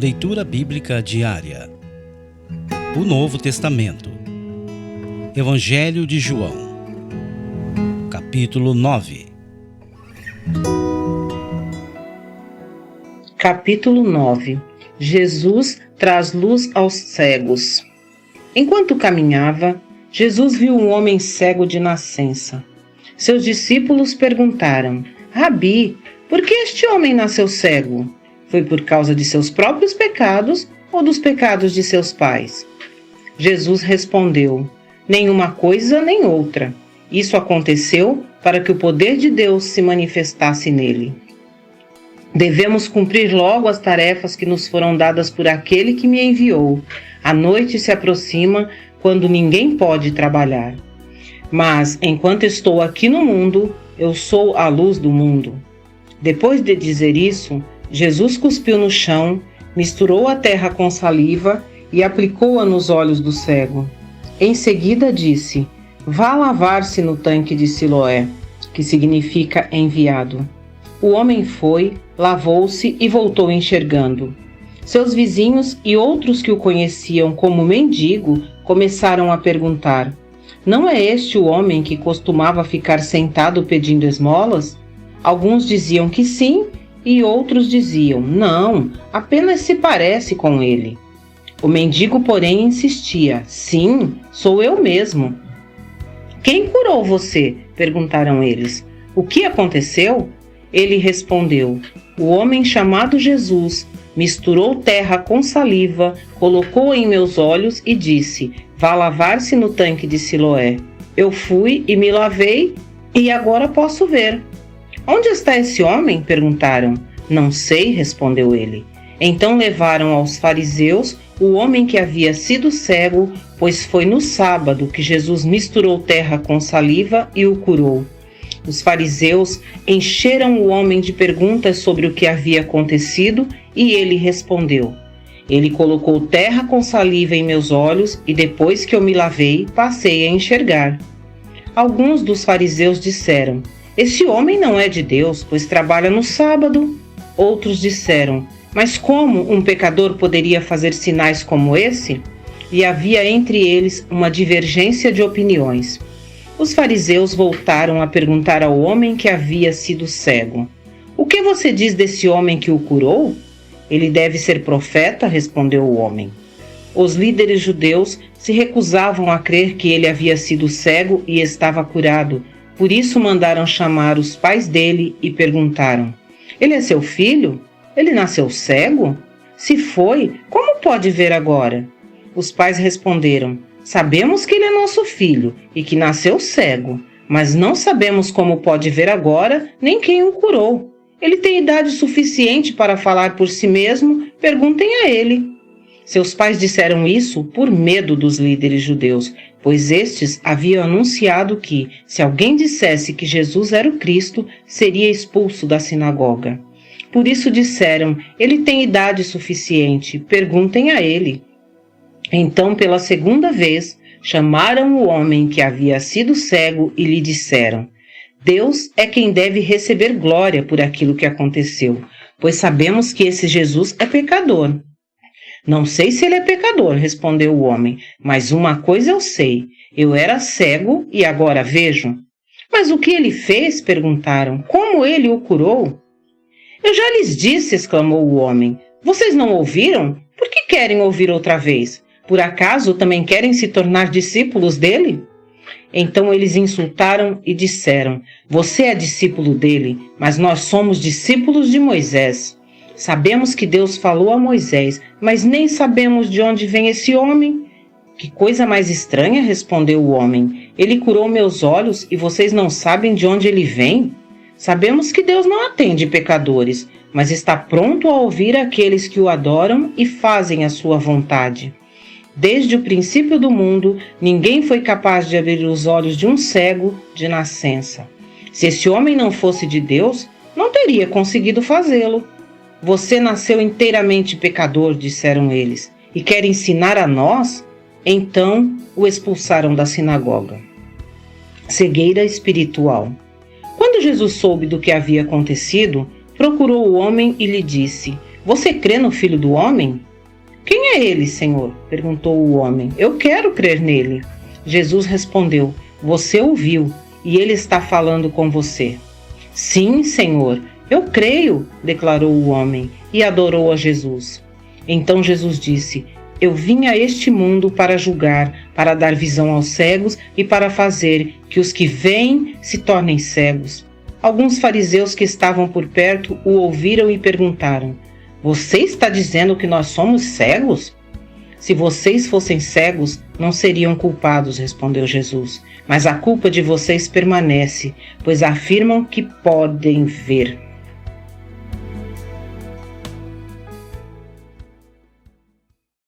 Leitura Bíblica Diária. O Novo Testamento. Evangelho de João. Capítulo 9. Capítulo 9. Jesus traz luz aos cegos. Enquanto caminhava, Jesus viu um homem cego de nascença. Seus discípulos perguntaram: Rabi, por que este homem nasceu cego? Foi por causa de seus próprios pecados ou dos pecados de seus pais? Jesus respondeu: nenhuma coisa nem outra. Isso aconteceu para que o poder de Deus se manifestasse nele. Devemos cumprir logo as tarefas que nos foram dadas por aquele que me enviou. A noite se aproxima quando ninguém pode trabalhar. Mas, enquanto estou aqui no mundo, eu sou a luz do mundo. Depois de dizer isso, Jesus cuspiu no chão, misturou a terra com saliva e aplicou-a nos olhos do cego. Em seguida disse: vá lavar-se no tanque de Siloé, que significa enviado. O homem foi, lavou-se e voltou enxergando. Seus vizinhos e outros que o conheciam como mendigo começaram a perguntar: não é este o homem que costumava ficar sentado pedindo esmolas? Alguns diziam que sim, e outros diziam: não, apenas se parece com ele. O mendigo, porém, insistia: sim, sou eu mesmo. Quem curou você? Perguntaram eles. O que aconteceu? Ele respondeu: o homem chamado Jesus misturou terra com saliva, colocou em meus olhos e disse: vá lavar-se no tanque de Siloé. Eu fui e me lavei e agora posso ver. Onde está esse homem? Perguntaram. Não sei, respondeu ele. Então levaram aos fariseus o homem que havia sido cego, pois foi no sábado que Jesus misturou terra com saliva e o curou. Os fariseus encheram o homem de perguntas sobre o que havia acontecido e ele respondeu: ele colocou terra com saliva em meus olhos e depois que eu me lavei, passei a enxergar. Alguns dos fariseus disseram: esse homem não é de Deus, pois trabalha no sábado. Outros disseram: mas como um pecador poderia fazer sinais como esse? E havia entre eles uma divergência de opiniões. Os fariseus voltaram a perguntar ao homem que havia sido cego: o que você diz desse homem que o curou? Ele deve ser profeta, respondeu o homem. Os líderes judeus se recusavam a crer que ele havia sido cego e estava curado. Por isso mandaram chamar os pais dele e perguntaram: ele é seu filho? Ele nasceu cego? Se foi, como pode ver agora? Os pais responderam: sabemos que ele é nosso filho e que nasceu cego, mas não sabemos como pode ver agora, nem quem o curou. Ele tem idade suficiente para falar por si mesmo, perguntem a ele. Seus pais disseram isso por medo dos líderes judeus, pois estes haviam anunciado que, se alguém dissesse que Jesus era o Cristo, seria expulso da sinagoga. Por isso disseram: ele tem idade suficiente, perguntem a ele. Então, pela segunda vez, chamaram o homem que havia sido cego e lhe disseram: Deus é quem deve receber glória por aquilo que aconteceu, pois sabemos que esse Jesus é pecador. Não sei se ele é pecador, respondeu o homem, mas uma coisa eu sei: eu era cego e agora vejo. Mas o que ele fez? Perguntaram. Como ele o curou? Eu já lhes disse, exclamou o homem. Vocês não ouviram? Por que querem ouvir outra vez? Por acaso também querem se tornar discípulos dele? Então eles insultaram e disseram: você é discípulo dele, mas nós somos discípulos de Moisés. Sabemos que Deus falou a Moisés, mas nem sabemos de onde vem esse homem. Que coisa mais estranha, respondeu o homem. Ele curou meus olhos e vocês não sabem de onde ele vem? Sabemos que Deus não atende pecadores, mas está pronto a ouvir aqueles que o adoram e fazem a sua vontade. Desde o princípio do mundo, ninguém foi capaz de abrir os olhos de um cego de nascença. Se esse homem não fosse de Deus, não teria conseguido fazê-lo. Você nasceu inteiramente pecador, disseram eles, e quer ensinar a nós? Então o expulsaram da sinagoga. Cegueira espiritual. Quando Jesus soube do que havia acontecido, procurou o homem e lhe disse: Você crê no Filho do Homem? Quem é ele, Senhor? Perguntou o homem. Eu quero crer nele. Jesus respondeu, você ouviu, e ele está falando com você. Sim, Senhor, eu creio, declarou o homem, e adorou a Jesus. Então Jesus disse, eu vim a este mundo para julgar, para dar visão aos cegos e para fazer que os que veem se tornem cegos. Alguns fariseus que estavam por perto o ouviram e perguntaram, você está dizendo que nós somos cegos? Se vocês fossem cegos, não seriam culpados, respondeu Jesus. Mas a culpa de vocês permanece, pois afirmam que podem ver.